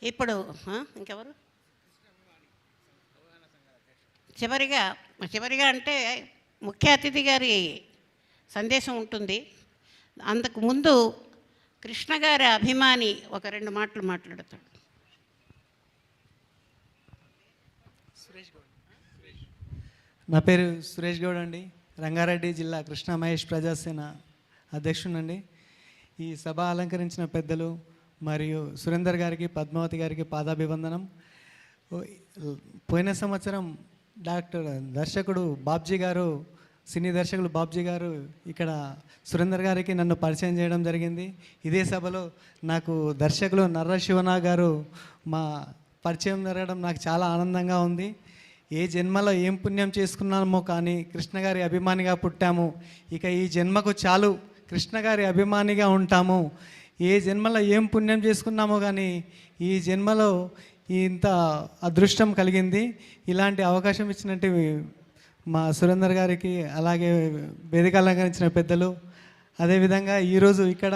ఇప్పుడు ఇంకెవరు చివరిగా అంటే ముఖ్య అతిథి గారి సందేశం ఉంటుంది. అందుకు ముందు కృష్ణ గారి అభిమాని ఒక 2 మాటలు మాట్లాడతాడు. నా పేరు సురేష్ గౌడ్ అండి. రంగారెడ్డి జిల్లా కృష్ణ మహేష్ ప్రజాసేన అధ్యక్షునండి. ఈ సభ అలంకరించిన పెద్దలు మరియు సురేందర్ గారికి, పద్మావతి గారికి పాదాభివందనం. పోయిన సంవత్సరం దర్శకుడు బాబ్జీ గారు, సినీ దర్శకులు బాబ్జీ గారు ఇక్కడ సురేందర్ గారికి నన్ను పరిచయం చేయడం జరిగింది. ఇదే సభలో నాకు దర్శకులు నర్ర శివనా గారు మా పరిచయం జరగడం నాకు చాలా ఆనందంగా ఉంది. ఏ జన్మలో ఏం పుణ్యం చేసుకున్నామో కానీ కృష్ణ గారి అభిమానిగా పుట్టాము. ఇక ఈ జన్మకు చాలు కృష్ణ గారి అభిమానిగా ఉంటాము. ఏ జన్మలో ఏం పుణ్యం చేసుకున్నామో కానీ ఈ జన్మలో ఇంత అదృష్టం కలిగింది. ఇలాంటి అవకాశం ఇచ్చినట్టు మా సురేందర్ గారికి, అలాగే వేదిక అలంకరించిన పెద్దలు, అదేవిధంగా ఈరోజు ఇక్కడ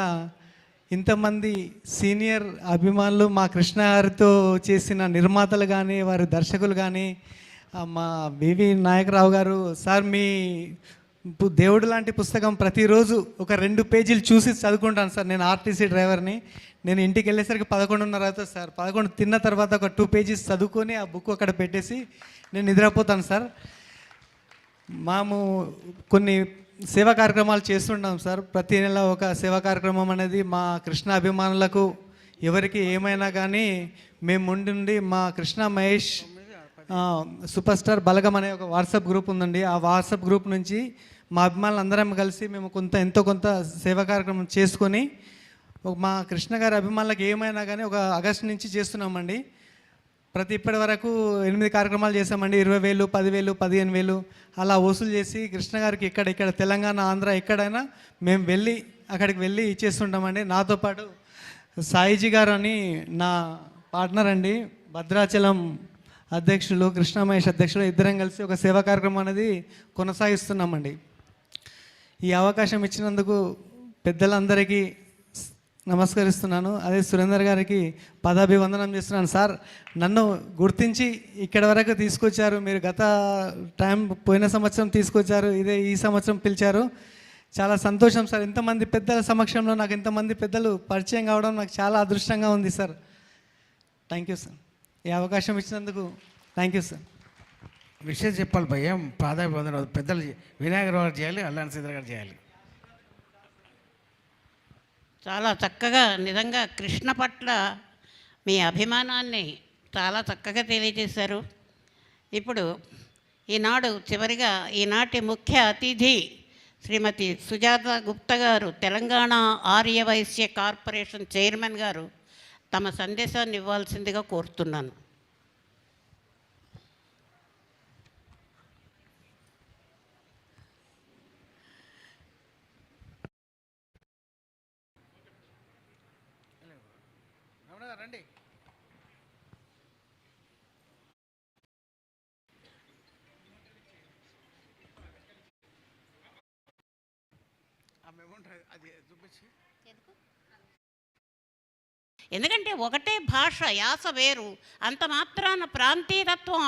ఇంతమంది సీనియర్ అభిమానులు మా కృష్ణ గారితో చేసిన నిర్మాతలు కానీ, వారి దర్శకులు కానీ, మా వివి నాయకరావు గారు సార్, మీ దేవుడు లాంటి పుస్తకం ప్రతిరోజు ఒక 2 పేజీలు చూసి చదువుకుంటాను సార్. నేను ఆర్టీసీ డ్రైవర్ని. నేను ఇంటికి వెళ్ళేసరికి 11:30 అవుతుంది సార్. 11 తిన్న తర్వాత ఒక 2 పేజీస్ చదువుకొని ఆ బుక్ అక్కడ పెట్టేసి నేను నిద్రపోతాను సార్. మేము కొన్ని సేవా కార్యక్రమాలు చేస్తుంటాం సార్. ప్రతి నెల ఒక సేవా కార్యక్రమం అనేది మా కృష్ణ అభిమానులకు ఎవరికి ఏమైనా కానీ మేము ముందుండి మా కృష్ణ మహేష్ సూపర్ స్టార్ బలగం అనే ఒక వాట్సాప్ గ్రూప్ ఉందండి. ఆ వాట్సాప్ గ్రూప్ నుంచి మా అభిమానులు అందరం కలిసి మేము ఎంతో కొంత సేవా కార్యక్రమం చేసుకొని మా కృష్ణ గారి అభిమానులకు ఏమైనా కానీ ఒక ఆగస్టు నుంచి చేస్తున్నామండి. ఇప్పటి వరకు 8 కార్యక్రమాలు చేసామండి. 20,000, 10,000, 15,000 అలా వసూలు చేసి కృష్ణ గారికి ఇక్కడ తెలంగాణ, ఆంధ్ర ఎక్కడైనా మేము అక్కడికి వెళ్ళి ఇచ్చేస్తుంటామండి. నాతో పాటు సాయిజీ గారు అని నా పార్ట్నర్ అండి, భద్రాచలం అధ్యక్షులు, కృష్ణ మహేష్ అధ్యక్షులు, ఇద్దరం కలిసి ఒక సేవా కార్యక్రమం అనేది కొనసాగిస్తున్నామండి. ఈ అవకాశం ఇచ్చినందుకు పెద్దలందరికీ నమస్కరిస్తున్నాను. అదే సురేందర్ గారికి పదాభివందనం చేస్తున్నాను. సార్, నన్ను గుర్తించి ఇక్కడి వరకు తీసుకొచ్చారు. మీరు పోయిన సంవత్సరం తీసుకొచ్చారు, ఈ సంవత్సరం పిలిచారు. చాలా సంతోషం సార్. ఇంతమంది పెద్దల సమక్షంలో నాకు ఇంతమంది పెద్దలు పరిచయం కావడం నాకు చాలా అదృష్టంగా ఉంది సార్. Thank you sir. ఈ అవకాశం ఇచ్చినందుకు థ్యాంక్ యూ సార్. విషయం చెప్పాలి భయ్య, పాదాభివందనం పెద్దలు వినాయకరావు గారు చేయాలి, అల్లాని సీదర్ గారు చేయాలి. చాలా చక్కగా, నిజంగా కృష్ణ పట్ల మీ అభిమానాన్ని చాలా చక్కగా తెలియజేశారు. ఇప్పుడు ఈనాటి ముఖ్య అతిథి శ్రీమతి సుజాత గుప్తా గారు, తెలంగాణ ఆర్యవైశ్య కార్పొరేషన్ చైర్మన్ గారు తమ సందేశాన్ని ఇవ్వాల్సిందిగా కోరుతున్నాను. రండి. ఎందుకంటే ఒకటే భాష, యాస వేరు, అంత మాత్రాన ప్రాంతీయతత్వం